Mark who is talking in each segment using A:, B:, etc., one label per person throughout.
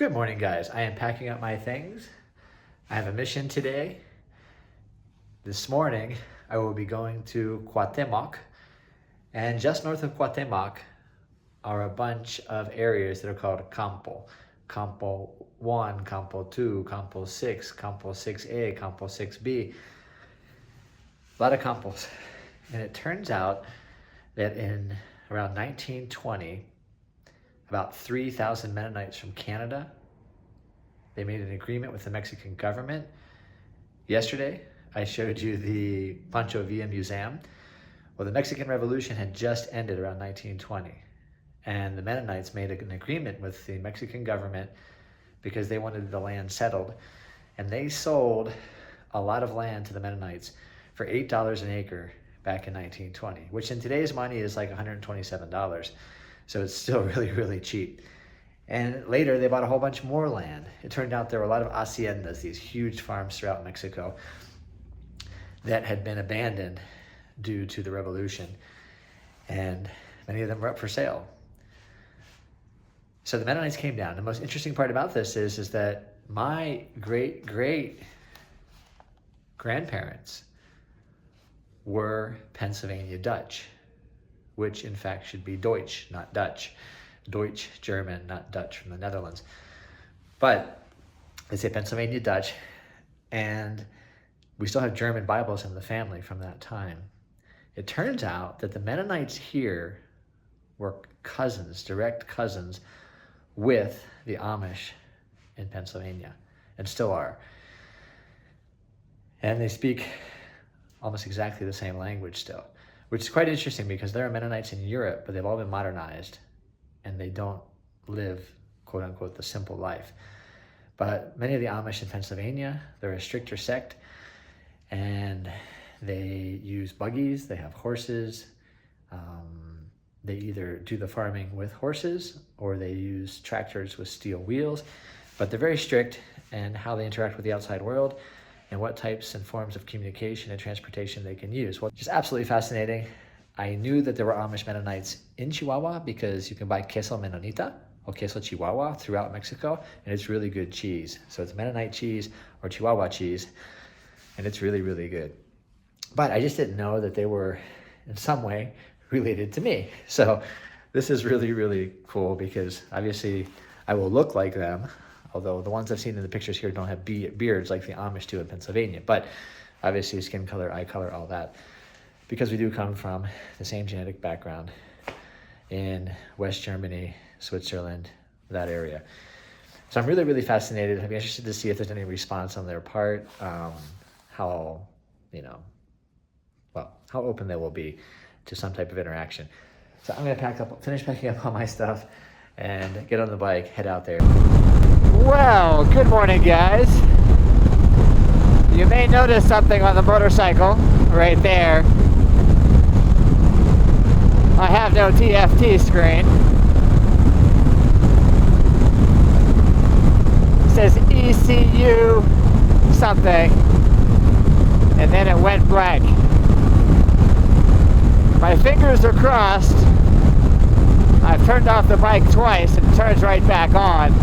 A: Good morning, guys. I am packing up my things. I have a mission today. This morning, I will be going to Cuahtemoc, and just north of Cuahtemoc are a bunch of areas that are called Campo. Campo 1, Campo 2, Campo 6, Campo 6A, Campo 6B. A lot of campos. And it turns out that in around 1920, about 3,000 Mennonites from Canada, they made an agreement with the Mexican government. Yesterday, I showed you the Pancho Villa Museum. Well, the Mexican Revolution had just ended around 1920. And the Mennonites made an agreement with the Mexican government because they wanted the land settled. And they sold a lot of land to the Mennonites for $8 an acre back in 1920, which in today's money is like $127. So it's still really, really cheap. And later they bought a whole bunch more land. It turned out there were a lot of haciendas, these huge farms throughout Mexico that had been abandoned due to the revolution. And many of them were up for sale. So the Mennonites came down. The most interesting part about this is that my great-great-grandparents were Pennsylvania Dutch, which in fact should be Deutsch, not Dutch. Deutsch, German, not Dutch from the Netherlands. But they say Pennsylvania Dutch, and we still have German Bibles in the family from that time. It turns out that the Mennonites here were cousins, direct cousins, with the Amish in Pennsylvania, and still are. And they speak almost exactly the same language still, which is quite interesting because there are Mennonites in Europe, but they've all been modernized and they don't live, quote unquote, the simple life. But many of the Amish in Pennsylvania, they're a stricter sect, and they use buggies, they have horses. They either do the farming with horses or they use tractors with steel wheels, but they're very strict in how they interact with the outside world and what types and forms of communication and transportation they can use. Well, just absolutely fascinating. I knew that there were Amish Mennonites in Chihuahua because you can buy queso Mennonita or queso Chihuahua throughout Mexico, and it's really good cheese. So it's Mennonite cheese or Chihuahua cheese, and it's really, really good. But I just didn't know that they were in some way related to me. So this is really, really cool because obviously I will look like them, although the ones I've seen in the pictures here don't have beards like the Amish do in Pennsylvania, but obviously skin color, eye color, all that, because we do come from the same genetic background in West Germany, Switzerland, that area. So I'm really, really fascinated. I'd be interested to see if there's any response on their part, how open they will be to some type of interaction. So I'm gonna finish packing up all my stuff and get on the bike, head out there. Well, good morning, guys. You may notice something on the motorcycle right there. I have no TFT screen. It says ECU something, and then it went blank. My fingers are crossed. I've turned off the bike twice and it turns right back on.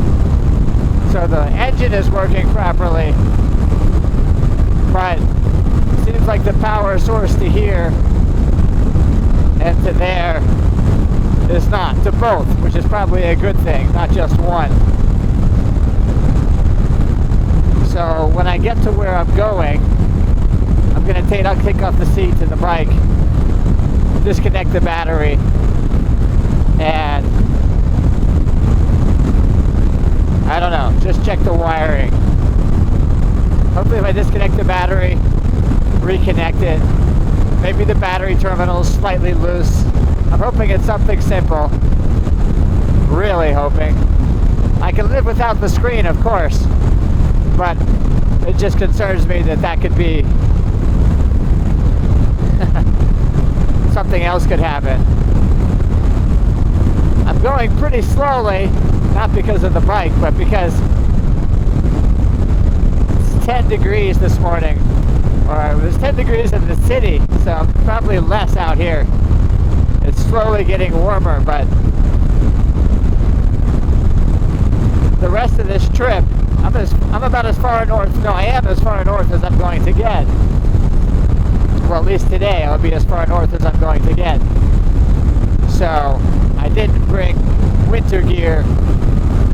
A: So the engine is working properly, but it seems like the power source to here and to there is not, to both, which is probably a good thing, not just one. So when I get to where I'm going, I'm gonna take off the seat in the bike, disconnect the battery, and I don't know, just check the wiring. Hopefully if I disconnect the battery, reconnect it, maybe the battery terminal is slightly loose. I'm hoping it's something simple, really hoping. I can live without the screen, of course, but it just concerns me that could be something else could happen. I'm going pretty slowly, not because of the bike, but because it's 10 degrees this morning, or it was 10 degrees in the city, so probably less out here. It's slowly getting warmer, but the rest of this trip, I'm about as far north, no, I am as far north as I'm going to get. Well, at least today I'll be as far north as I'm going to get. So I didn't bring winter gear,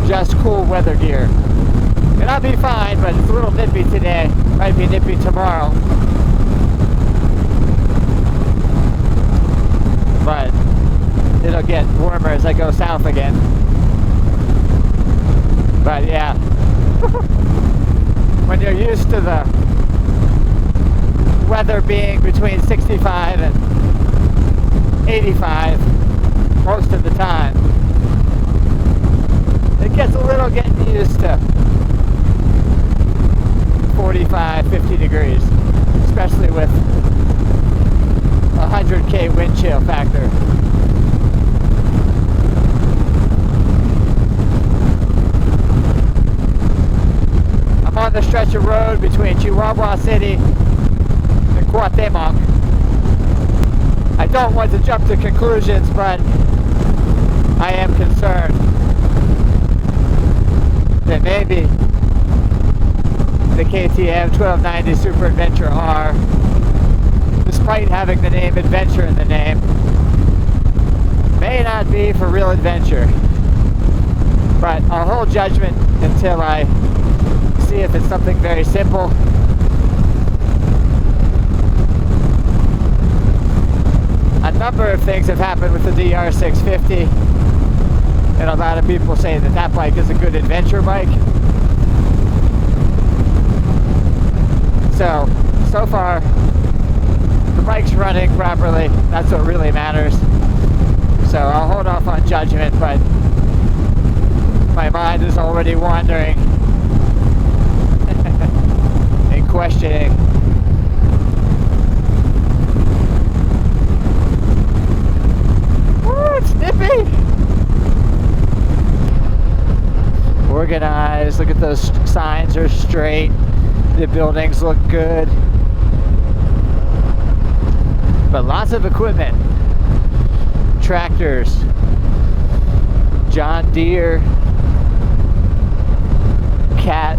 A: just cool weather gear. And I'll be fine, but it's a little nippy today, might be nippy tomorrow. But it'll get warmer as I go south again. But yeah, when you're used to the weather being between 65 and 85 most of the time, it gets a little getting used to 45, 50 degrees, especially with 100K wind chill factor. I'm on the stretch of road between Chihuahua City and Cuahtemoc. I don't want to jump to conclusions, but I am concerned that maybe the KTM 1290 Super Adventure R, despite having the name adventure in the name, may not be for real adventure. But I'll hold judgment until I see if it's something very simple. A number of things have happened with the DR650, and a lot of people say that that bike is a good adventure bike. So far, the bike's running properly. That's what really matters. So I'll hold off on judgment, but my mind is already wandering and questioning. Woo, it's nippy! Organized. Look at those signs are straight. The buildings look good. But lots of equipment. Tractors. John Deere. Cat.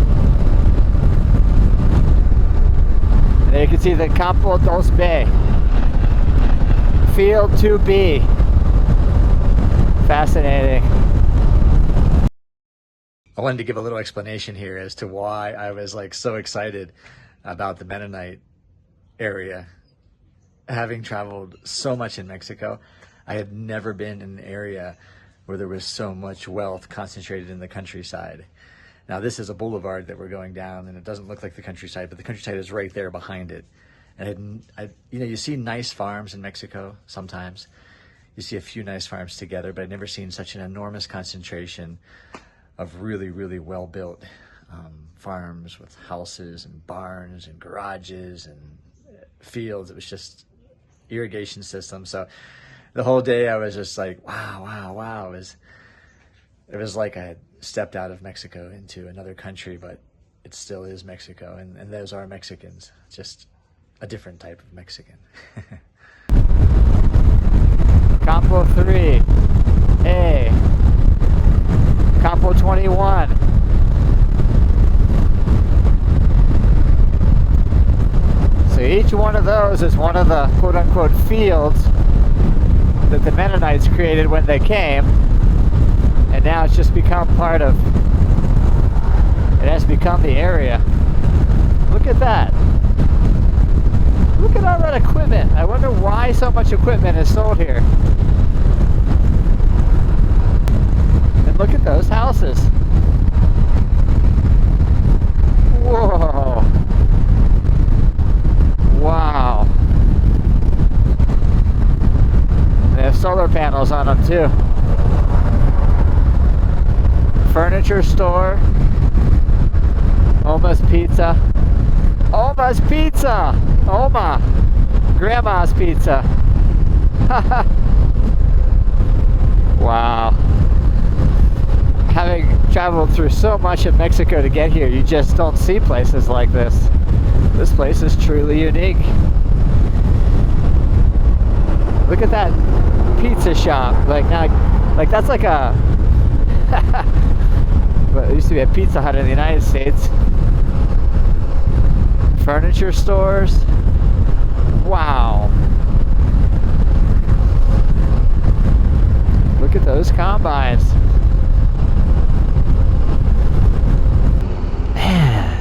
A: And there you can see the Campo dos Bay. Field 2B. Fascinating. I wanted to give a little explanation here as to why I was like so excited about the Mennonite area. Having traveled so much in Mexico, I had never been in an area where there was so much wealth concentrated in the countryside. Now this is a boulevard that we're going down, and it doesn't look like the countryside, but the countryside is right there behind it. And you see nice farms in Mexico sometimes. You see a few nice farms together, but I've never seen such an enormous concentration of really, really well-built farms with houses and barns and garages and fields. It was just irrigation system. So the whole day I was just like, wow. It was like I had stepped out of Mexico into another country, but it still is Mexico, and those are Mexicans, just a different type of Mexican. Campo 3, A. Campo 21. So each one of those is one of the quote-unquote fields that the Mennonites created when they came, and now it's just become part of, it has become the area. Look at that. Look at all that equipment. I wonder why so much equipment is sold here. And look at those houses. Whoa. Wow. They have solar panels on them too. Furniture store. Oma's Pizza. Oma's Pizza! Oma! Grandma's Pizza. Wow. Having traveled through so much of Mexico to get here, you just don't see places like this. This place is truly unique. Look at that pizza shop. Like that's like a But it used to be a Pizza Hut in the United States. Furniture stores. Wow. Look at those combines. Man.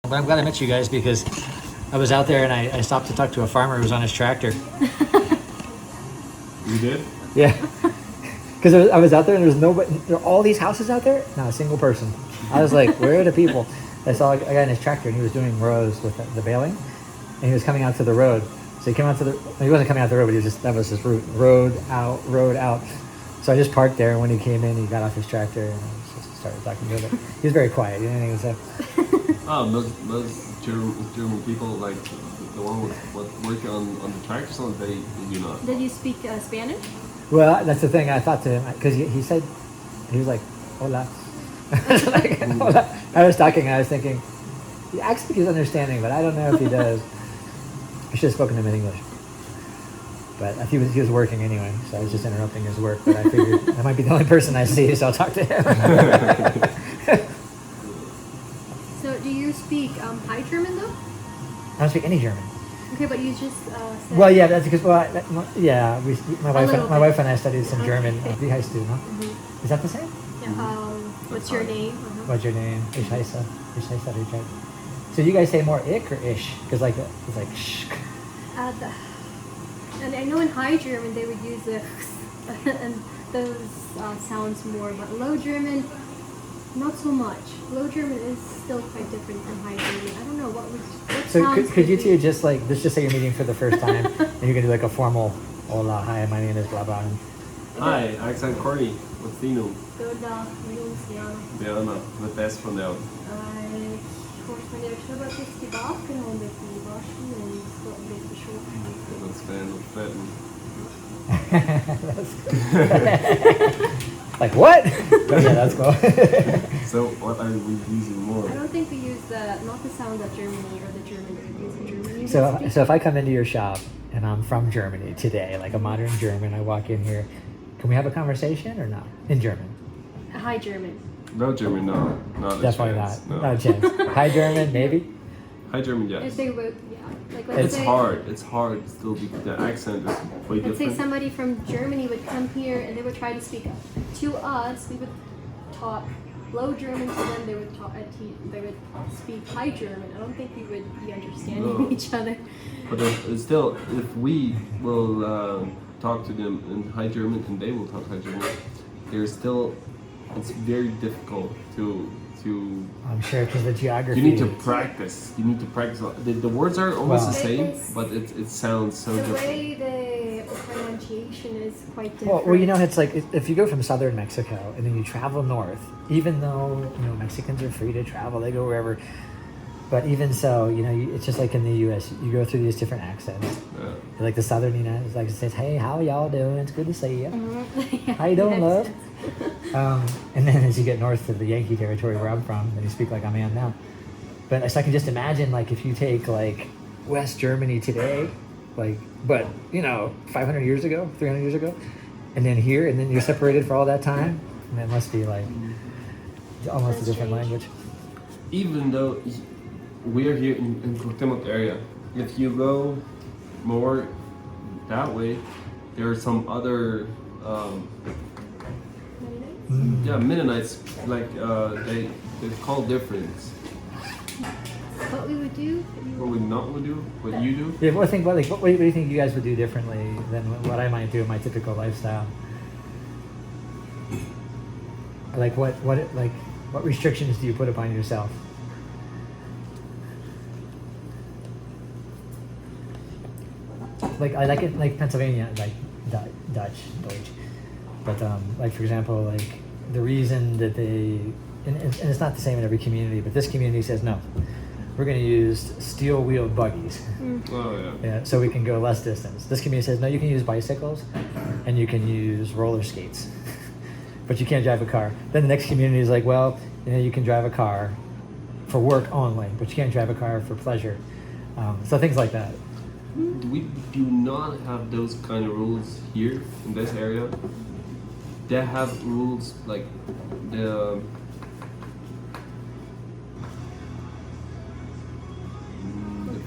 A: But I'm glad I met you guys because I was out there and I stopped to talk to a farmer who was on his tractor.
B: You did?
A: Yeah. Because I was out there and there was nobody, there were all these houses out there, not a single person. I was like, where are the people? I saw a guy in his tractor and he was doing rows with the baling and he was coming out to the road. So he came out to he wasn't coming out the road, but he was just, that was his route, road out. So I just parked there and when he came in, he got off his tractor and I just started talking to him. He was very quiet, he didn't have anything to say.
B: Oh, most German people, like the one with working on the tractors, they do not.
C: Did you speak Spanish?
A: Well, that's the thing. I thought to him because he said he was like, "Hola." I was like, "Hola." I was talking. And I was thinking, he acts like he's understanding, but I don't know if he does. I should have spoken to him in English, but he was working anyway, so I was just interrupting his work. But I figured I might be the only person I see, so I'll talk to him.
C: So, do you speak High German though?
A: I don't speak any German.
C: Okay, but you just said.
A: Well, yeah, that's because yeah, my wife and I studied some
C: Okay.
A: German at the high school. Huh?
C: Mhm.
A: Is that the same?
C: Yeah, what's your name?
A: What's your name? Ich heiße. Richard. So you guys say more ich or ish? Because like it's like sh.
C: And I know in High German they would use the and those sounds more, but Low German, not so much. Low German is still quite different from High German. I don't know what
A: So
C: sounds
A: could you
C: would
A: two
C: be-
A: just like let's just say you're meeting for the first time and you're gonna do like a formal hola, hi, my name is blah blah. And
B: Hi, accent Corny. What's the name?
C: God dag, Jonsja.
B: Diana, met best van jou.
C: Ik hoor van jou terug dat is die baken om met die waschen en wat een beetje schoon.
B: Dat is fijn, dat is fijn.
A: like what? Oh, yeah, that's cool.
B: So, what are we using more?
C: I don't think we use not the sound of Germany or the German that we use in Germany.
A: So if I come into your shop and I'm from Germany today, like a modern German, I walk in here, can we have a conversation or not in German?
C: High German.
B: No German, no. Not a
A: Definitely
B: chance,
A: not.
B: no.
A: Not a chance. High German, maybe.
B: High German,
C: If
B: yes.
C: they would, yeah. Like
B: It's
C: say,
B: hard. It's hard still because the accent is way
C: Let's say
B: different.
C: somebody from Germany would come here and they would try to speak to us. We would talk Low German to them. They would talk. They would speak High German. I don't think we would be understanding
B: No.
C: each other.
B: But it's still, if we will talk to them in High German and they will talk High German, there's still, it's very difficult to
A: I'm sure because the geography.
B: you need to practice. You need to practice. The words are almost
A: Well-
B: the same,
C: It's-
B: but it sounds so
C: The
B: different.
C: way the pronunciation is quite different.
A: Well, you know, it's like if you go from southern Mexico and then you travel north, even though Mexicans are free to travel, they go wherever. But even so, it's just like in the U.S. You go through these different accents.
B: Yeah.
A: Like the southern United, like it says, "Hey, how y'all doing? It's good to see you.
C: Mhm.
A: How you doing,
C: Yes.
A: love?" And then as you get north to the Yankee territory where I'm from, then you speak like I am now. But so I can just imagine, like, if you take like West Germany today, like, but 500 years ago, 300 years ago, and then here, and then you're separated for all that time, and it must be like almost a
C: That's
A: different
C: strange.
A: language.
B: Even though we're here in Cuahtemoc area, if you go more that way, there are some other
C: Mennonites?
B: Mennonites, like they call different.
C: what we would do.
B: What we not would do? What you do?
A: Yeah, what do you think you guys would do differently than what I might do in my typical lifestyle? Like what restrictions do you put upon yourself? Like I like it like Pennsylvania, like Deutsch, but like for example, like the reason that they and it's not the same in every community, but this community says no, we're going to use steel-wheeled buggies.
B: Oh yeah.
A: Yeah, so we can go less distance. This community says no, you can use bicycles, and you can use roller skates, but you can't drive a car. Then the next community is like, well, you can drive a car for work only, but you can't drive a car for pleasure. So things like that.
B: We do not have those kind of rules here in this area. They have rules like the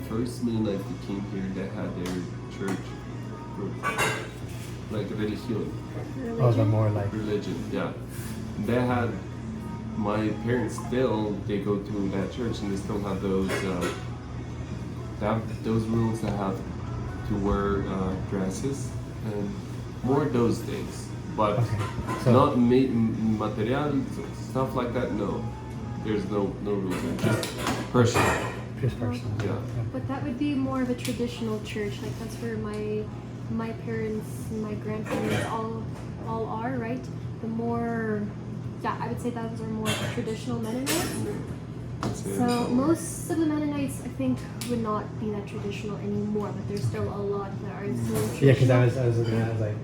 B: first Mennonites that came here. They had their church group, like religion.
A: Oh, the more like
B: Religion, yeah. They had my parents still. They go to that church and they still have those. They have those rules that have to wear dresses and more those things, but
A: okay. So
B: not material stuff like that. No, there's no rules. Just personal.
A: just personal.
B: Yeah.
C: But that would be more of a traditional church. Like that's where my parents and my grandparents all are, right? The more, yeah, I would say those are more traditional Mennonites. So most of the Mennonites, I think, would not be that traditional anymore, but there's still a lot that are still traditional.
A: Yeah, because I was looking at it, I was like,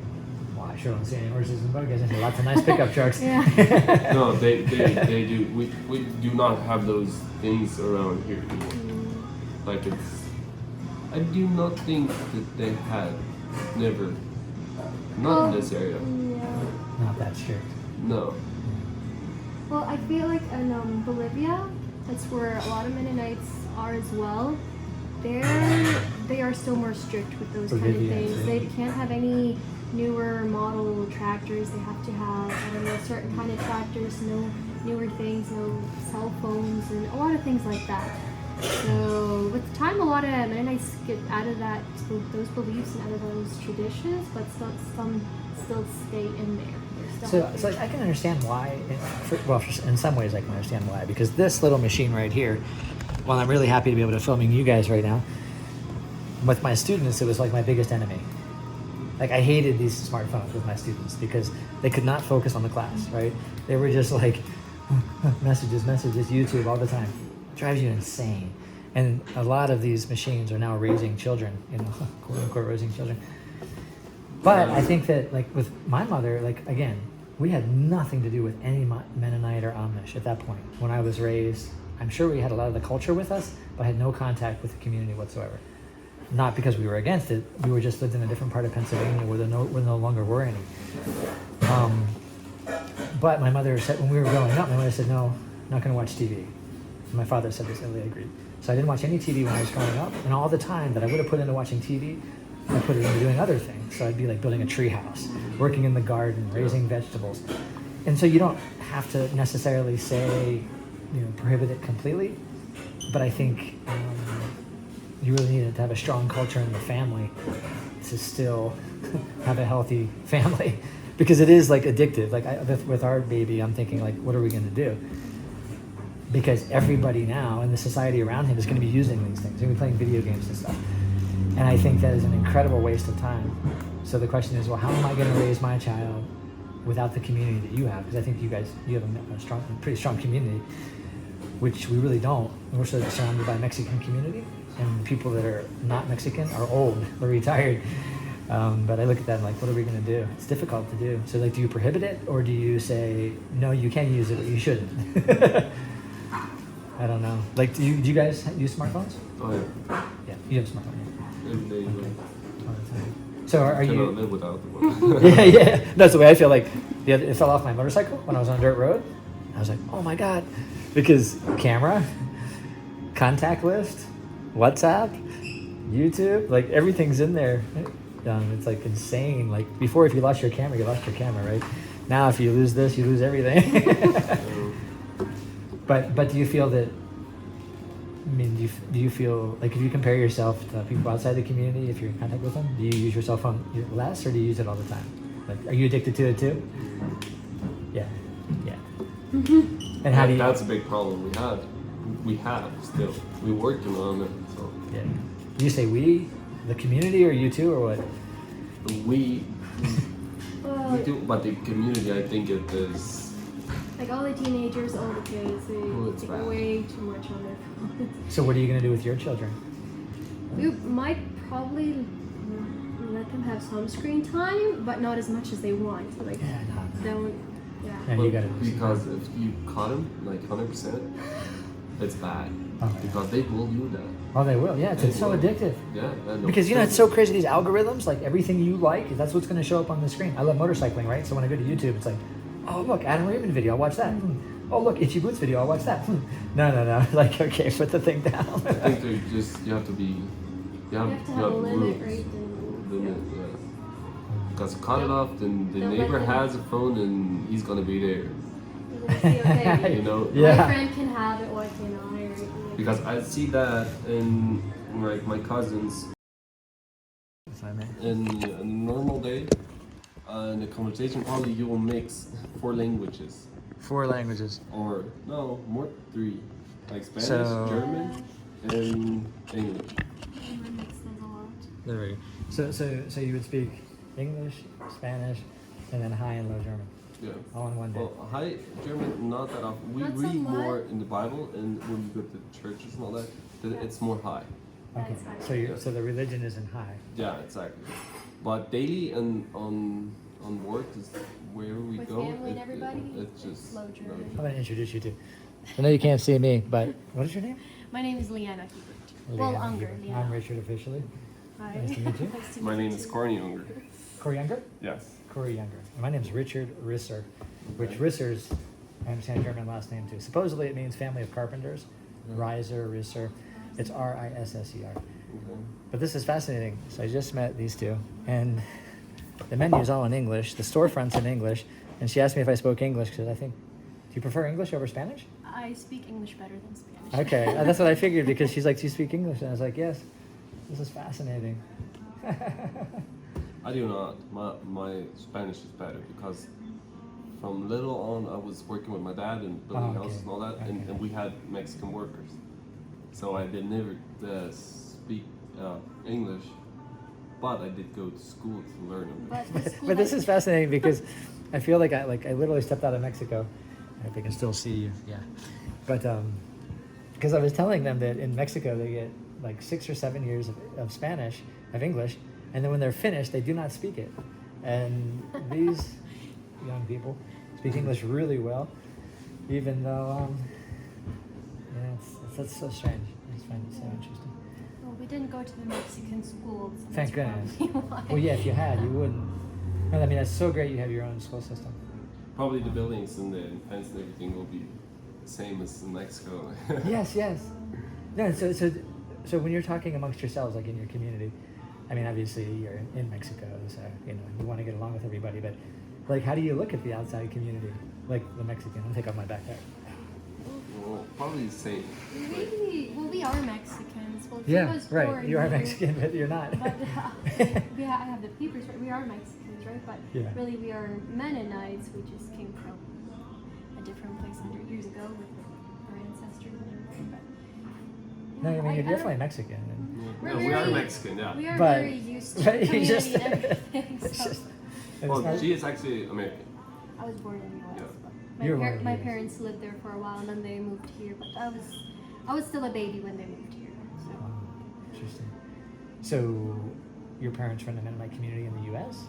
A: well, I sure don't see any horses and buggies. I see lots of nice pickup trucks.
C: Yeah.
B: No, they do. We do not have those things around here anymore. Like it's. I do not think that they had. Never. Not in this area.
C: Yeah.
A: Not that strict.
B: No.
C: Well, I feel like in Bolivia, that's where a lot of Mennonites are as well. They are still more strict with those kind of
A: Bolivians,
C: things.
A: yeah.
C: They can't have any newer model tractors. They have to have, I don't know, certain kind of tractors, no newer things, no cell phones, and a lot of things like that. So with time, a lot of Mennonites get out of those beliefs and out of those traditions, but some still stay in there.
A: So I can understand why. In some ways, I can understand why. Because this little machine right here, while I'm really happy to be able to filming you guys right now, with my students, it was like my biggest enemy. Like I hated these smartphones with my students because they could not focus on the class. Right? They were just like messages, YouTube all the time. It drives you insane. And a lot of these machines are now raising children, quote unquote raising children. But I think that, like, with my mother, like, again, we had nothing to do with any Mennonite or Amish at that point. When I was raised, I'm sure we had a lot of the culture with us, but had no contact with the community whatsoever. Not because we were against it, we were just lived in a different part of Pennsylvania where there no longer were any. But my mother said, when we were growing up, my mother said, no, I'm not going to watch TV. And my father said this, and they agreed. So I didn't watch any TV when I was growing up, and all the time that I would have put into watching TV, I put it into doing other things. So I'd be like building a tree house, working in the garden, raising vegetables. And so you don't have to necessarily say, prohibit it completely. But I think you really need to have a strong culture in the family to still have a healthy family. Because it is like addictive. Like with our baby, I'm thinking like, what are we going to do? Because everybody now in the society around him is going to be using these things. They're going to be playing video games and stuff. And I think that is an incredible waste of time. So the question is, well, how am I going to raise my child without the community that you have? Because I think you have a pretty strong community, which we really don't. We're surrounded by a Mexican community, and the people that are not Mexican are old, they're retired. But I look at that and like, what are we going to do? It's difficult to do. So like, do you prohibit it, or do you say, no, you can use it, but you shouldn't? I don't know. Like, do you guys use smartphones?
B: Oh yeah.
A: Yeah, you have a smartphone.
B: And they
A: All the time. So are you?
B: cannot live without them.
A: yeah. That's the way I feel. Like it fell off my motorcycle when I was on a dirt road. I was like, oh my god, because camera, contact list, WhatsApp, YouTube, like everything's in there. It's like insane. Like before, if you lost your camera, right? Now, if you lose this, you lose everything. But do you feel that I mean, do you feel like if you compare yourself to people outside the community, if you're in contact with them, do you use your cell phone less or do you use it all the time? Like, are you addicted to it too? Yeah, yeah. And how do you?
B: That's a big problem we have still. We're working on it. So
A: Yeah. Do you say we, the community, or you too, or what?
B: we
C: Well,
B: do, but the community, I think it is.
C: like all the teenagers, all the kids, they
B: it's
C: take
B: bad.
C: way too much on their phones.
A: So what are you gonna do with your children?
C: We might probably let them have some screen time, but not as much as they want. So like, don't. Yeah.
A: And you gotta.
B: Because if you caught them like 100%, it's bad.
A: Okay.
B: Because they will do that.
A: Oh, they will. Yeah, it's so
B: will.
A: addictive.
B: Yeah. I know.
A: Because it's so crazy. These algorithms, like everything you like, that's what's going to show up on the screen. I love motorcycling, right? So when I go to YouTube, it's like, oh look, Adam Raymond video, I'll watch that. Oh look, Itchy Boots video, I'll watch that. No. Like, okay, put the thing down.
B: I think they you have to be.
C: You have to have a limit,
B: rules.
C: right?
B: Limit, yeah. Because cut it off, then the
C: They'll let
B: neighbor
C: them-
B: has a phone and he's gonna be there.
C: You're gonna see, okay,
B: You know.
A: Yeah.
C: my friend can have it, why can't I? Right?
B: Because I see that in like my cousins
A: If I may.
B: in a normal day. In a conversation, probably you will mix 4 languages.
A: 4 languages.
B: Or no, more 3, like Spanish,
A: So-
B: German, and English.
C: That makes sense a lot.
A: There we go. So you would speak English, Spanish, and then high and low German,
B: Yeah.
A: all in one day.
B: Well, high German, not that often. We
C: Not so
B: read more
C: much.
B: in the Bible, and when you go to churches and all that, it's more high.
A: Okay.
C: That's
A: So
B: Yeah.
A: so the religion is in high.
B: Yeah, exactly. But daily and on work is wherever we
C: With
B: go.
C: family and everybody,
B: it's just
C: slow German.
A: I'm gonna introduce you to. I know you can't see me, but what is your name?
C: My name is Liana Hubert. Well,
A: Leanna
C: Unger.
A: Hubert.
C: Liana.
A: I'm Richard officially.
C: Hi.
A: Nice to meet you.
C: Nice to
B: My
C: meet
B: name
C: you
B: is
C: too.
B: Corny Younger.
A: Corey Younger?
B: Yes.
A: Corey Younger. And my name is Richard Risser, which Risser's, I understand, a German last name too. Supposedly it means family of carpenters. Reiser, Risser. It's Risser.
B: Okay.
A: But this is fascinating. So I just met these two, and the menu's all in English. The storefront's in English, and she asked me if I spoke English because I think, do you prefer English over Spanish?
C: I speak English better than Spanish.
A: Okay, that's what I figured because she's like, do you speak English? And I was like, yes. This is fascinating.
B: I do not. My Spanish is better because from little on I was working with my dad and building
A: Oh, okay.
B: houses and all that,
A: Okay.
B: and we had Mexican workers. So I did never speak English, but I did go to school to learn them.
C: But, the school
A: But this
C: I-
A: is fascinating because I feel like I literally stepped out of Mexico. I hope they can still see you. Yeah. But because I was telling them that in Mexico they get like 6 or 7 years of Spanish, of English, and then when they're finished they do not speak it. And these young people speak English really well, even though that's so strange. I just find it so interesting.
C: Well, we didn't go to the Mexican schools. so
A: Thank
C: that's
A: goodness.
C: probably why.
A: Well, yeah, if you had, you wouldn't. No, I mean, that's so great you have your own school system.
B: Probably the buildings and the fence and everything will be the same as in Mexico.
A: Yes, yes. No, so when you're talking amongst yourselves, like in your community, I mean, obviously you're in Mexico, so you want to get along with everybody. But like, how do you look at the outside community, like the Mexican? I'll take off my backpack.
B: Well, probably the same. Like,
C: We are Mexicans. Well,
A: Yeah,
C: Chico's
A: right.
C: born
A: You are
C: here,
A: Mexican, but you're not.
C: But yeah, I have the papers. Right? We are Mexicans, right? But
A: Yeah.
C: really, we are Mennonites. We just came from a different place 100 years ago with our ancestors and everything. But
A: No, I
C: yeah,
A: mean you're
C: I
A: definitely
C: don't-
A: Mexican. And,
C: We're
B: no, we are
C: very-
B: Mexican, yeah.
C: We are
A: But-
C: very used to
A: but you
C: community
A: just-
C: and everything.
A: it's
C: So
A: just- and
B: Well,
A: it's not-
B: she is actually American.
C: I was born in the U.S.
B: Yeah.
C: But
A: You were born in the
C: my
A: US.
C: parents lived there for a while, and then they moved here. But I was still a baby when they moved here. So.
A: Interesting. So, your parents from the Mennonite community in the U.S.?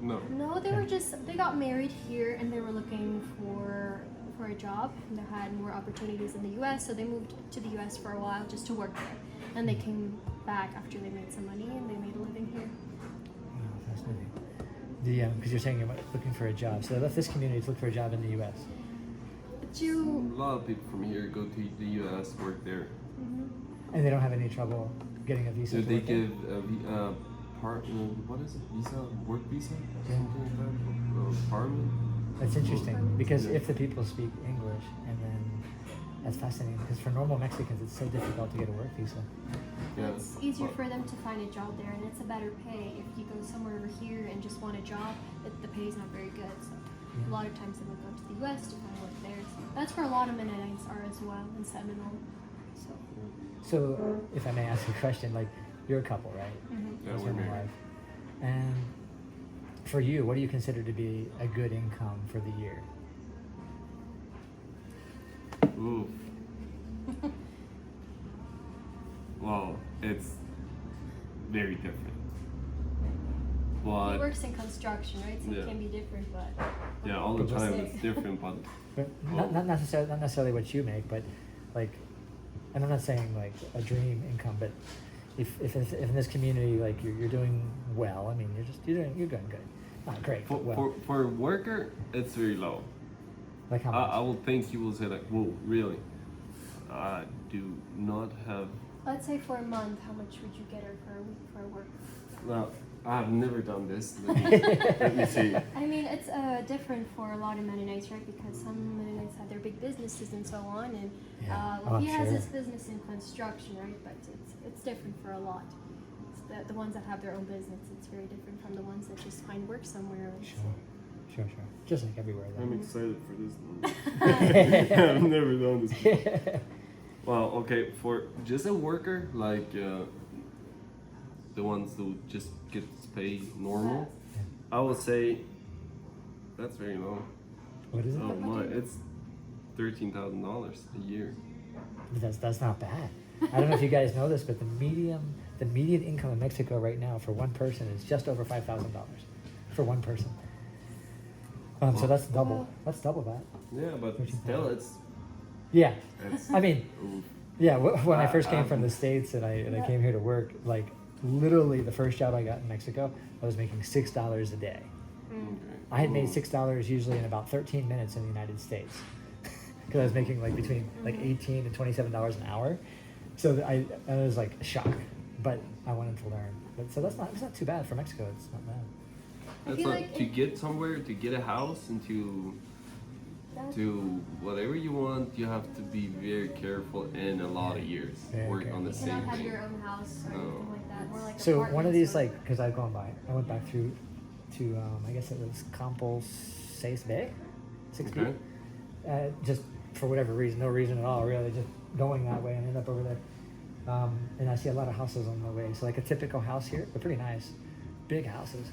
B: No.
C: No, they got married here and they were looking for a job. And they had more opportunities in the U.S., so they moved to the U.S. for a while just to work there. And they came back after they made some money and they made a living here.
A: Oh, fascinating. Because you're saying you're looking for a job, so they left this community to look for a job in the U.S.
C: But
B: A
C: you,
B: lot of people from here go to the U.S., work there.
A: And they don't have any trouble getting a visa.
B: So
A: to
B: they
A: work there?
B: give what is it? Visa, work visa, something like that. Apartment.
A: That's interesting because
B: Yeah.
A: if the people speak English and then That's fascinating because for normal Mexicans, it's so difficult to get a work visa.
B: Yeah.
C: It's easier for them to find a job there, and it's a better pay. If you go somewhere over here and just want a job, the pay is not very good. So a lot of times they would go to the U.S. to find work there. So that's where a lot of Mennonites are as well in Seminole.
A: So, if I may ask a question, like you're a couple, right?
B: Yeah,
A: Husband
B: we're
A: and
B: married.
A: wife. And for you, what do you consider to be a good income for the year?
B: Ooh. Well, it's very different.
C: He
B: But
C: works in construction, right? So
B: Yeah.
C: it can be different, but
B: yeah, all the
A: But
B: time
C: just-
B: it's different. But
A: But not necessarily what you make, but like, and I'm not saying like a dream income, but if in this community like you're doing well, I mean you're doing good, not great,
B: for,
A: but well.
B: for a worker, it's very low.
A: Like how much?
B: I will think you will say like, whoa, really? I do not have.
C: let's say for a month, how much would you get her for a week for work?
B: Well, I've never done this. Let me see.
C: I mean, it's different for a lot of Mennonites, right? Because some Mennonites have their big businesses and so on, and
A: Yeah.
C: well,
A: Oh,
C: he has
A: sure.
C: his business in construction, right? But it's different for a lot. It's the ones that have their own business, it's very different from the ones that just find work somewhere. And
A: Sure. Just like everywhere.
B: I'm
A: Then.
B: excited for this one. I've never done this before. Well, okay, for just a worker, like the ones who just get paid normal, I would say that's very low.
A: What is it?
B: Oh my, it's $13,000 a year.
A: That's not bad. I don't know if you guys know this, but the median income in Mexico right now for one person is just over $5,000 for one person. So that's double. That's double that.
B: Yeah, but
A: 13,000.
B: still, it's
A: Yeah.
B: it's.
A: I mean,
B: oof.
A: yeah. When I first came from
B: Um,
A: the States and I came here to work, like literally the first job I got in Mexico, I was making $6 a day.
B: Okay.
A: I had made
B: Ooh.
A: $6 usually in about 13 minutes in the United States, because I was making like between like $18 and $27 an hour. So I was like shocked, but I wanted to learn. But so it's not too bad for Mexico. It's not bad.
C: I
B: That's
C: feel
B: like
C: like
B: to
C: it-
B: get somewhere, to get a house, and to whatever you want, you have to be very careful and a lot of years
A: Very
B: work on the
C: You
B: same
C: cannot have
B: thing.
C: your own house or anything like that. More like
A: So one of
C: apartments
A: these
C: or-
A: like, because I've gone by, I went back through to I guess it was Campos 6B, 6B.
B: Okay.
A: Just for whatever reason, no reason at all, really, just going that way and end up over there. And I see a lot of houses on the way. So like a typical house here, they're pretty nice, big houses.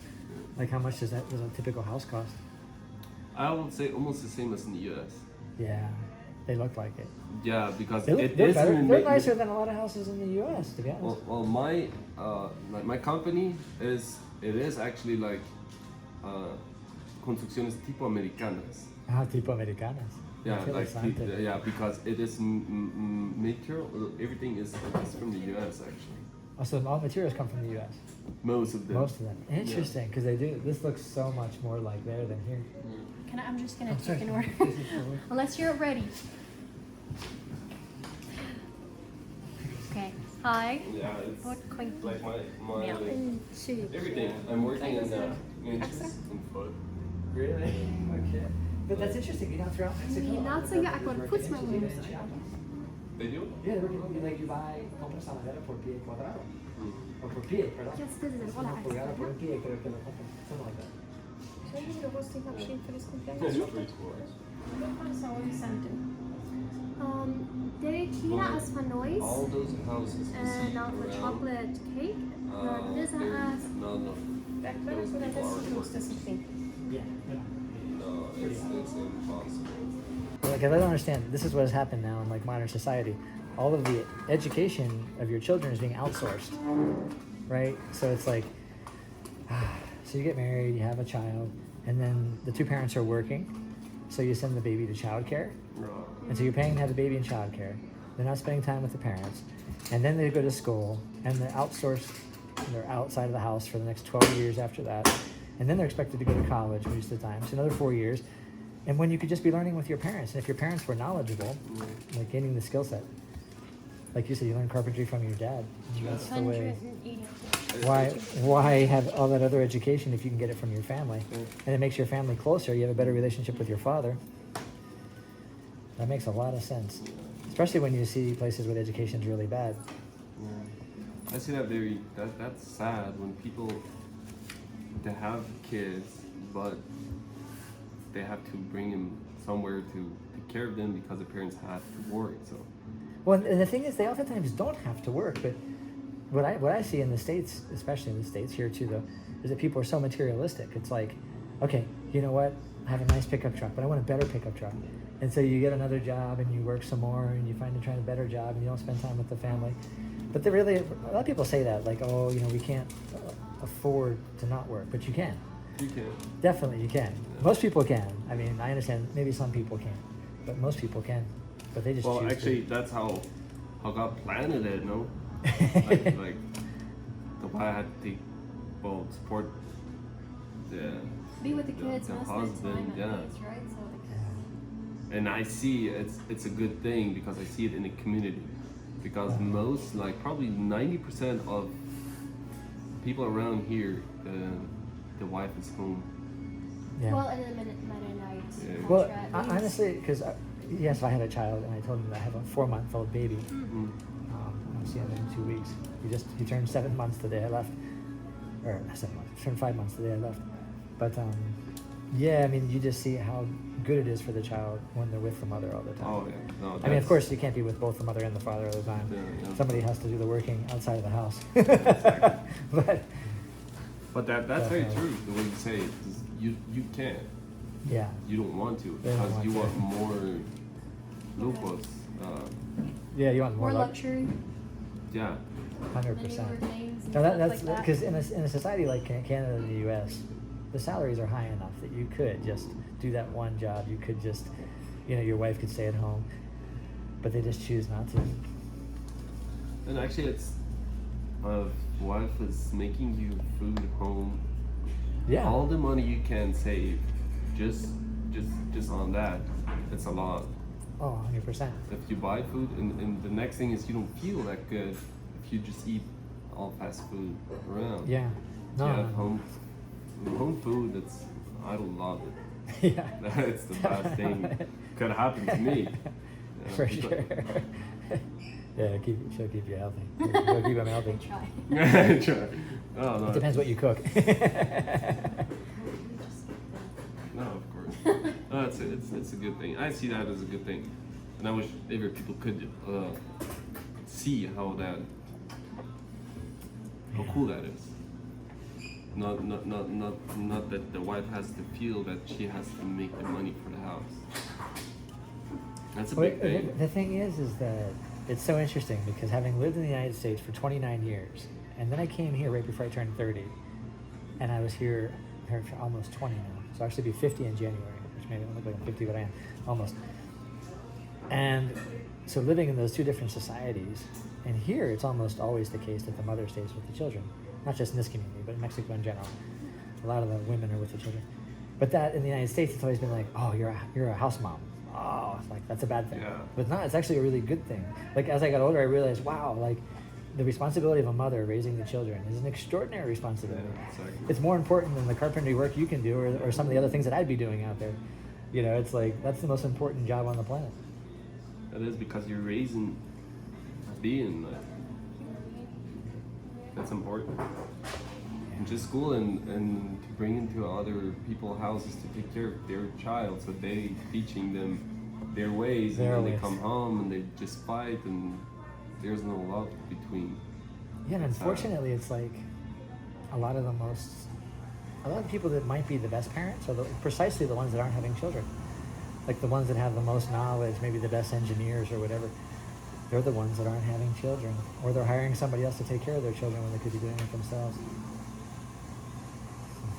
A: Like how much does a typical house cost?
B: I would say almost the same as in the U.S.
A: Yeah, they look like it.
B: Yeah, because
A: They're
B: it is
A: better.
B: in
A: They're nicer than a lot of houses in the U.S. To be honest.
B: Well, my like my company is actually like construcciones tipo americanas.
A: Tipo americanas.
B: Yeah,
A: Qué
B: like
A: interesante.
B: yeah, because it is material. Everything is from the U.S. actually.
A: Oh, so all materials come from the U.S.
B: Most of them.
A: Most of them. Interesting, because they do. This looks so much more like there than here.
C: I'm just gonna
A: I'm
C: take
A: sorry.
C: an order.
A: This is forward.
C: Unless you're ready. Okay. Hi.
B: Yeah, it's
C: What coin?
B: like my
C: Yeah.
B: everything. I'm working in inches and foot.
A: Really? Okay. But that's interesting. You know, throughout Mexico.
C: Not so yeah, I got puts my
A: Even in
C: nose.
A: Chiapas.
B: They do?
A: Yeah, like you buy compras a madera por pie cuadrado. Or por pie, perdón.
C: Yes, this is it.
A: Una
C: Hola.
A: pulgada por un pie, creo que lo compran. Something like that.
C: They kina as fanois
B: All those houses.
C: and now for chocolate cake. This has
B: No.
A: Yeah.
B: No, it's impossible.
A: Like, I don't understand. This is what has happened now in like modern society. All of the education of your children is being outsourced, right? So it's like, so you get married, you have a child, and then the two parents are working, so you send the baby to childcare, and so you're paying to have the baby in childcare. They're not spending time with the parents, and then they go to school, and they're outsourced. They're outside of the house for the next 12 years after that, and then they're expected to go to college most of the time. So another 4 years. And when you could just be learning with your parents, and if your parents were knowledgeable, like gaining the skill set, like you said, you learned carpentry from your dad. That's the way.
C: 180.
A: Why have all that other education if you can get it from your family? And it makes your family closer. You have a better relationship with your father. That makes a lot of sense. Especially when you see places where the education's really bad.
B: Yeah. I see that that's sad when people they have kids, but they have to bring them somewhere to take care of them because the parents have to work. So.
A: Well, and the thing is, they oftentimes don't have to work, but what I see in the States, especially in the States here too, though, is that people are so materialistic. It's like, okay, you know what? I have a nice pickup truck, but I want a better pickup truck. And so you get another job and you work some more and you find a better job and you don't spend time with the family. But they really, a lot of people say that, like, oh, you know, we can't afford to not work, but you can.
B: You can.
A: Definitely, you can. Yeah. Most people can. I mean, I understand maybe some people can't, but most people can. But they just choose
B: actually,
A: to.
B: that's how God planned it, no? like the wife had to support
C: be with the kids,
B: the
C: most
B: husband,
C: of the time,
B: yeah.
C: kids, right? So
B: And I see it's a good thing because I see it in the community. Because most, like probably 90% of people around here, the wife is home.
A: Yeah.
C: well, and then Mennonites.
B: Yeah.
A: Well, honestly, because yes, I had a child, and I told him that I have a 4-month-old baby.
B: Mm.
A: I'll see him in 2 weeks. He turned 7 months the day I left, or not 7 months. He turned 5 months the day I left. But yeah, I mean, you just see how good it is for the child when they're with the mother all the time.
B: Oh yeah. No,
A: I mean, of course, you can't be with both the mother and the father all the time.
B: Yeah.
A: Somebody has to do the working outside of the house.
B: Exactly.
A: But
B: that's very true. The way you say it, 'cause you can't.
A: yeah,
B: You don't want to
A: They don't
B: because
A: want
B: you
A: to.
B: want more lupus.
A: yeah, you want
C: more
A: more
C: luxury,
B: Yeah.
A: 100%.
C: maneuver things and
A: No,
C: stuff
A: that's
C: like that.
A: because in a society like Canada and the U.S., the salaries are high enough that you could just do that one job. You could just, you know, your wife could stay at home, but they just choose not to.
B: And actually, it's wife is making you food home.
A: Yeah.
B: All the money you can save, just on that, it's a lot.
A: Oh, 100%.
B: If you buy food, and the next thing is you don't feel that good if you just eat all fast food around.
A: Yeah. No.
B: Yeah,
A: no.
B: home food. I love it.
A: Yeah.
B: That's the best thing could happen to me.
A: For sure. Yeah, she'll keep you healthy. She'll keep them healthy.
C: Try.
B: Try. Oh, no,
A: It depends what you cook.
B: No, of course. No, it's a good thing. I see that as a good thing, and I wish every people could see how cool that is. Not that the wife has to feel that she has to make the money for the house. That's a big thing.
A: The thing is that it's so interesting because having lived in the United States for 29 years, and then I came here right before I turned 30, and I was here for almost 20 now. So I'll actually be 50 in January, which maybe I don't look like I'm 50, but I am, almost. And so living in those two different societies, and here it's almost always the case that the mother stays with the children. Not just in this community, but in Mexico in general. A lot of the women are with the children. But that in the United States, it's always been like, oh, you're a house mom. Oh, it's like that's a bad thing.
B: Yeah.
A: But no, it's actually a really good thing. Like as I got older, I realized, wow, like the responsibility of a mother raising the children is an extraordinary responsibility.
B: Yeah, exactly.
A: It's more important than the carpentry work you can do or some of the other things that I'd be doing out there. You know, it's like that's the most important job on the planet.
B: That is because you're raising a being. That's important. And just school and to bring into other people's houses to take care of their child, so they teaching them their ways, and then they come home and they just fight, and there's no love between.
A: Yeah, and unfortunately, it's like a lot of people that might be the best parents are precisely the ones that aren't having children. Like the ones that have the most knowledge, maybe the best engineers or whatever. They're the ones that aren't having children, or they're hiring somebody else to take care of their children when they could be doing it themselves.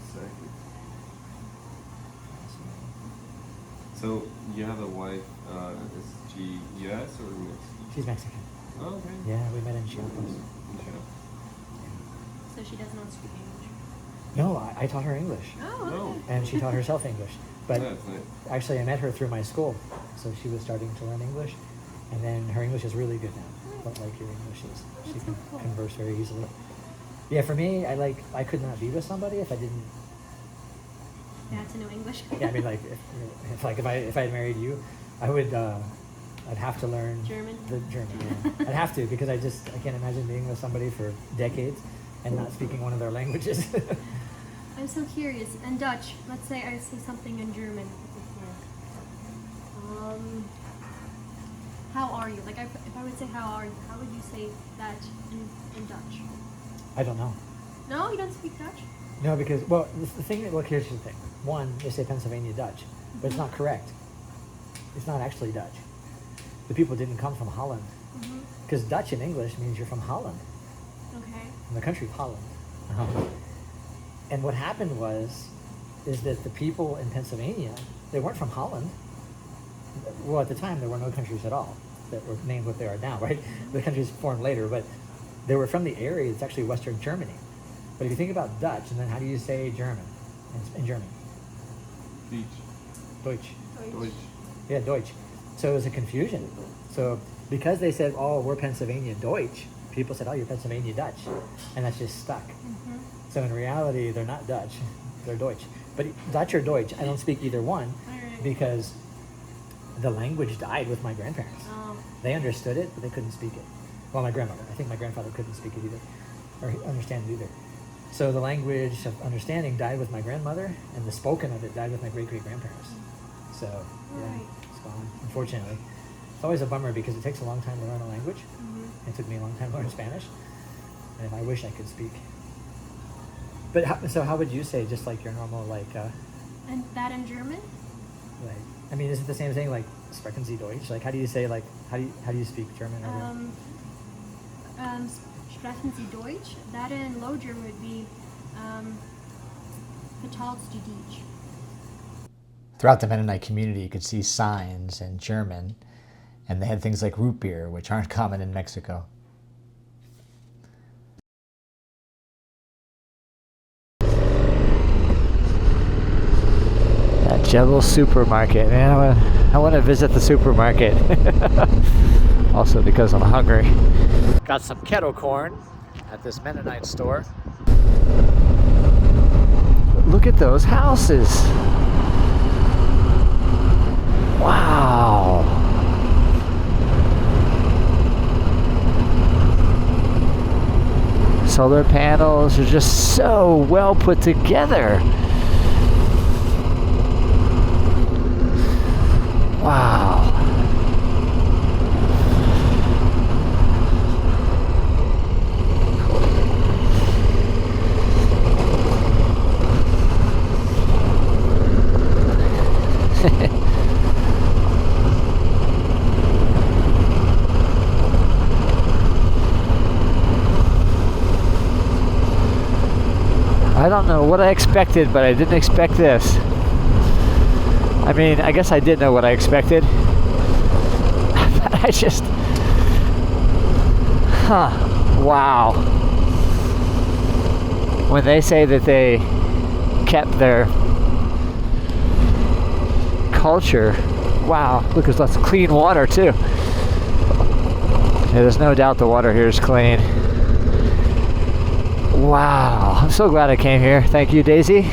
B: Exactly. So you have a wife. Is she U.S. or Mexican?
A: She's Mexican.
B: Oh, okay.
A: Yeah, we met in Chihuahua.
C: So she does not speak English.
A: No, I taught her English,
C: Oh, okay.
A: and she taught herself English. But
B: That's nice.
A: actually, I met her through my school, so she was starting to learn English, and then her English is really good now. But like your English is, she
C: That's
A: can
C: so cool.
A: converse very easily. Yeah, for me, I could not be with somebody if I didn't.
C: You had to know English.
A: Yeah, I mean, like if I had married you, I would I'd have to learn
C: German?
A: the German. Yeah. I'd have to, because I can't imagine being with somebody for decades and not speaking one of their languages.
C: I'm so curious. And Dutch, let's say I say something in German. How are you? Like, if I would say how are you, how would you say that in Dutch?
A: I don't know.
C: No, you don't speak Dutch?
A: No, because, well, the thing, look, here's the thing. One, they say Pennsylvania Dutch, but it's not correct. It's not actually Dutch. The people didn't come from Holland. Because Dutch in English means you're from Holland.
C: Okay.
A: From the country of Holland. And what happened is that the people in Pennsylvania, they weren't from Holland. Well, at the time, there were no countries at all that were named what they are now, right? The countries formed later, but they were from the area. It's actually Western Germany. But if you think about Dutch, and then how do you say German in German? Deutsch.
B: Deutsch.
A: Yeah, Deutsch. So it was a confusion. So because they said, oh, we're Pennsylvania Deutsch, people said, oh, you're Pennsylvania Dutch. And that's just stuck. So in reality, they're not Dutch, they're Deutsch. But Dutch or Deutsch, I don't speak either one because the language died with my grandparents. They understood it, but they couldn't speak it. Well, my grandmother. I think my grandfather couldn't speak it either, or understand it either. So the language of understanding died with my grandmother, and the spoken of it died with my great-great-grandparents. So, yeah, it's gone, unfortunately. It's always a bummer because it takes a long time to learn a language. It took me a long time to learn Spanish, and I wish I could speak. But how would you say, just like your normal, like...
C: and that in German?
A: Like, I mean, is it the same thing, like, sprechen Sie Deutsch? Like, how do you say, like, how do you speak German?
C: Sprechen Sie Deutsch? That in Low German would be Vertalst du Deutsch.
D: Throughout the Mennonite community, you could see signs in German, and they had things like root beer, which aren't common in Mexico.
A: That Jebel supermarket, man, I want to visit the supermarket. Also because I'm hungry. Got some kettle corn at this Mennonite store. Look at those houses. Wow. Solar panels are just so well put together. Wow. I don't know what I expected, but I didn't expect this. I mean, I guess I did know what I expected. I just... Wow. When they say that they kept their culture, wow, look, there's lots of clean water too. Yeah, there's no doubt the water here is clean. Wow, I'm so glad I came here. Thank you, Daisy.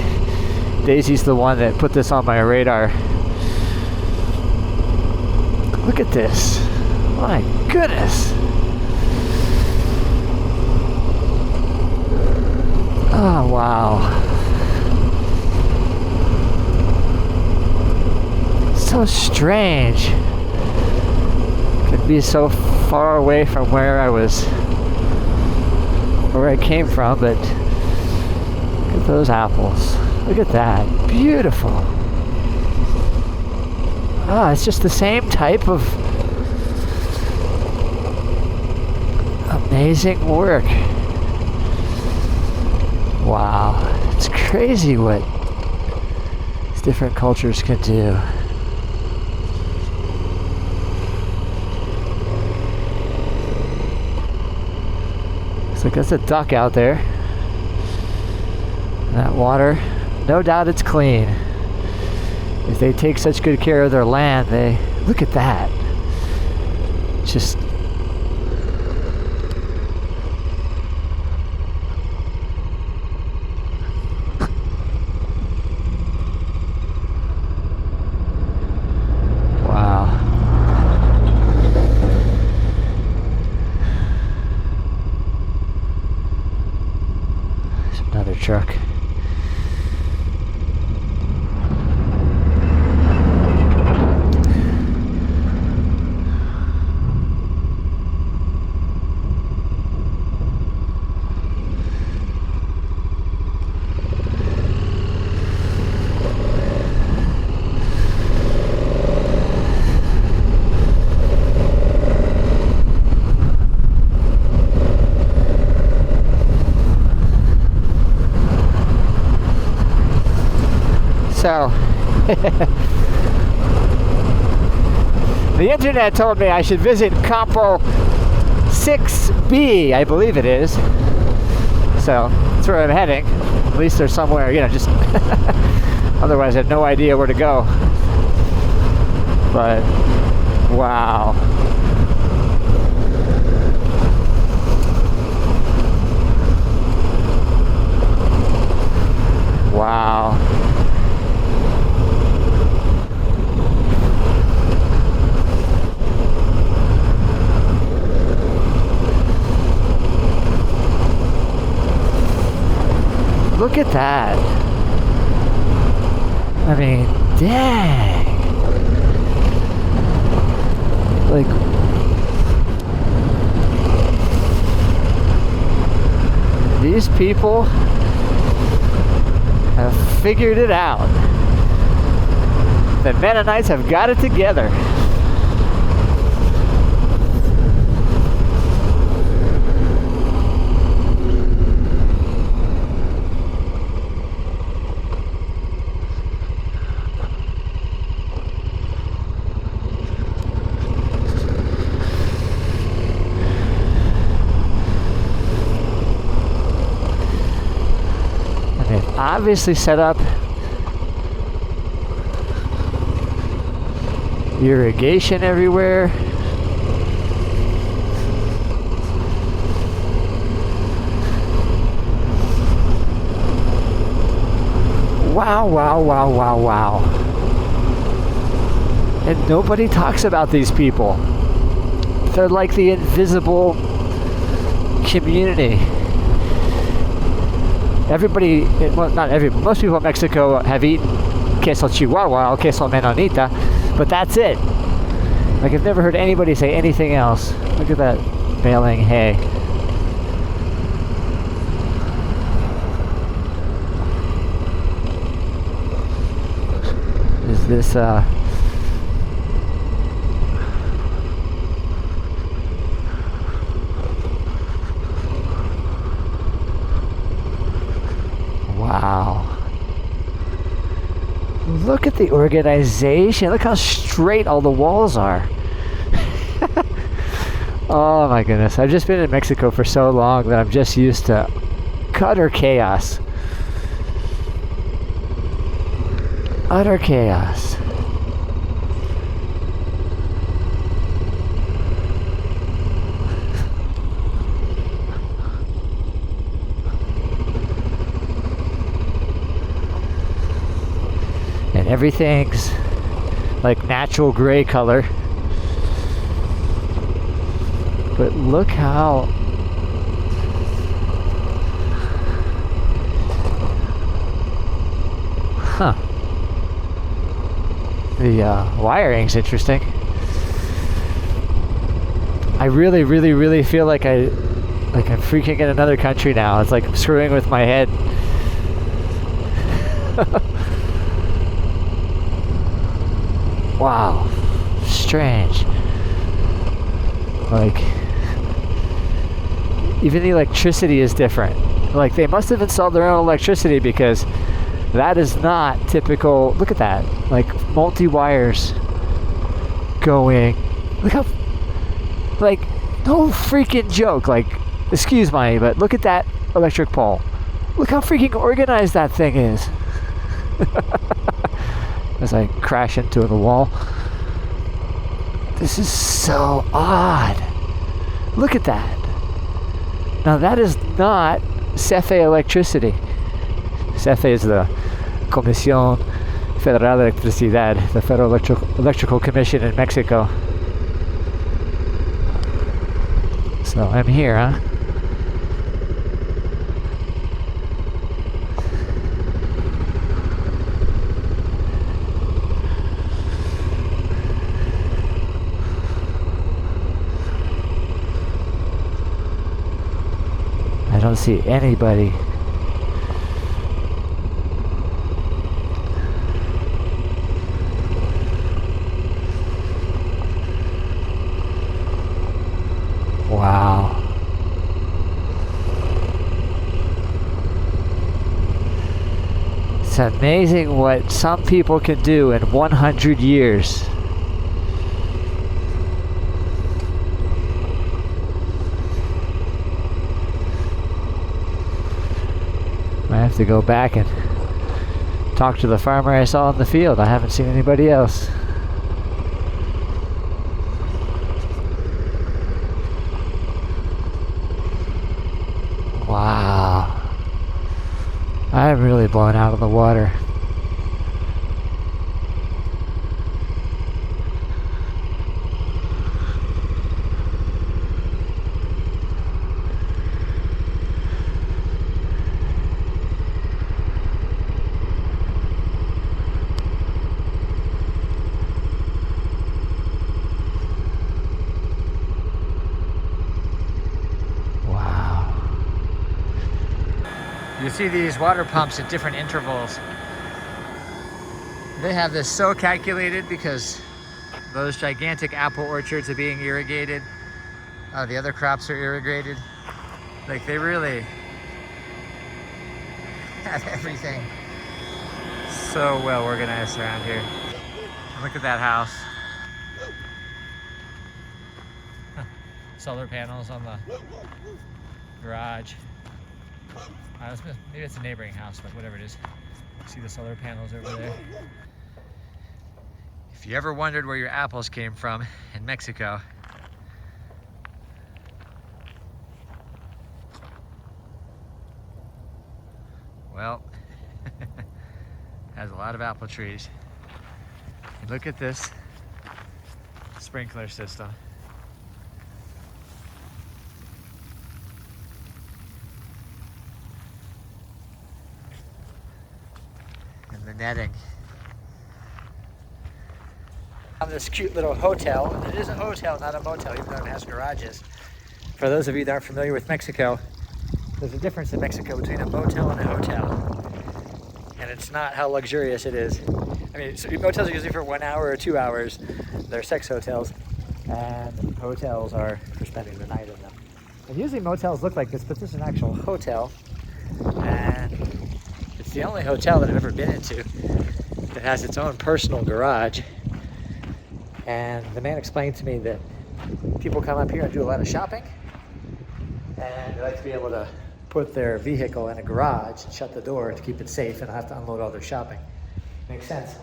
A: Daisy's the one that put this on my radar. Look at this. My goodness. Oh, wow. So strange. Could be so far away from where I came from, but look at those apples. Look at that. Beautiful. It's just the same type of amazing work. Wow. It's crazy what these different cultures can do. Looks like that's a duck out there. That water, no doubt it's clean. If they take such good care of their land, look at that. Just wow. Another truck. So, the internet told me I should visit Campo 6B, I believe it is. So, that's where I'm heading. At least there's somewhere, just otherwise I have no idea where to go. But, wow. Wow. Look at that. I mean, dang. Like, these people have figured it out. The Mennonites have got it together. Obviously set up irrigation everywhere. Wow, wow, wow, wow, wow. And nobody talks about these people. They're like the invisible community. Everybody, well, not everybody, most people in Mexico have eaten queso Chihuahua or queso Mennonite, but that's it. Like, I've never heard anybody say anything else. Look at that baling hay. Is this, wow. Look at the organization. Look how straight all the walls are. Oh my goodness. I've just been in Mexico for so long that I'm just used to utter chaos. Utter chaos. And everything's like natural gray color. But look how the wiring's interesting. I really, really, really feel like I'm freaking in another country now. It's like screwing with my head. Wow, strange. Like, even the electricity is different. Like, they must have installed their own electricity, because that is not typical. Look at that. Like, multi-wires going. Look how, like, no freaking joke. Like, excuse me, but look at that electric pole. Look how freaking organized that thing is. As I crash into the wall. This is so odd. Look at that. Now that is not CFE electricity. CFE is the Comisión Federal de Electricidad, the Federal Electrical Commission in Mexico. So I'm here, huh? don't see anybody. Wow. It's amazing what some people can do in 100 years. I have to go back and talk to the farmer I saw in the field. I haven't seen anybody else. Wow. I'm really blown out of the water. You see these water pumps at different intervals. They have this so calculated because those gigantic apple orchards are being irrigated. The other crops are irrigated. Like, they really have everything so well organized around here. Look at that house. Solar panels on the garage. Maybe it's a neighboring house, but whatever it is. See the solar panels over there? If you ever wondered where your apples came from in Mexico, well, has a lot of apple trees. And look at this sprinkler system. The netting. On this cute little hotel. It is a hotel, not a motel, even though it has garages. For those of you that aren't familiar with Mexico, there's a difference in Mexico between a motel and a hotel. And it's not how luxurious it is. I mean, so motels are usually for 1 hour or 2 hours. They're sex hotels. And hotels are for spending the night in them. And usually motels look like this, but this is an actual hotel. And it's the only hotel that I've ever been into that has its own personal garage. And the man explained to me that people come up here and do a lot of shopping, and they like to be able to put their vehicle in a garage and shut the door to keep it safe and not have to unload all their shopping. Makes sense.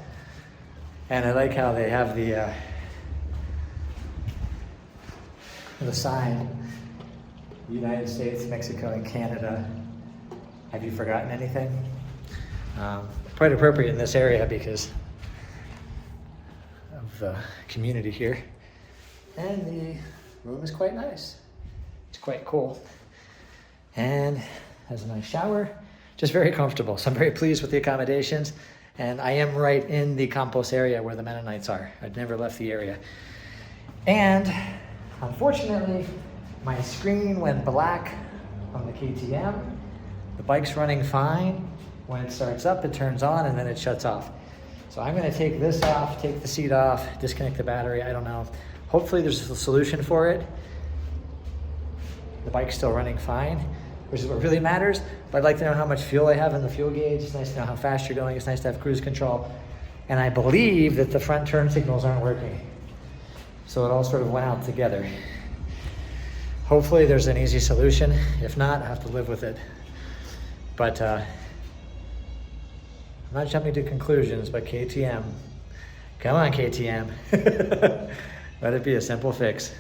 A: And I like how they have the sign, United States, Mexico, and Canada. Have you forgotten anything? Quite appropriate in this area because of the community here. And the room is quite nice. It's quite cool. And has a nice shower. Just very comfortable. So I'm very pleased with the accommodations. And I am right in the Campos area where the Mennonites are. I'd never left the area. And unfortunately, my screen went black on the KTM. The bike's running fine. When it starts up, it turns on and then it shuts off. So I'm gonna take this off, take the seat off, disconnect the battery, I don't know. Hopefully there's a solution for it. The bike's still running fine, which is what really matters. But I'd like to know how much fuel I have in the fuel gauge. It's nice to know how fast you're going. It's nice to have cruise control. And I believe that the front turn signals aren't working. So it all sort of went out together. Hopefully there's an easy solution. If not, I have to live with it. But I'm not jumping to conclusions, but KTM, come on KTM. Let it be a simple fix.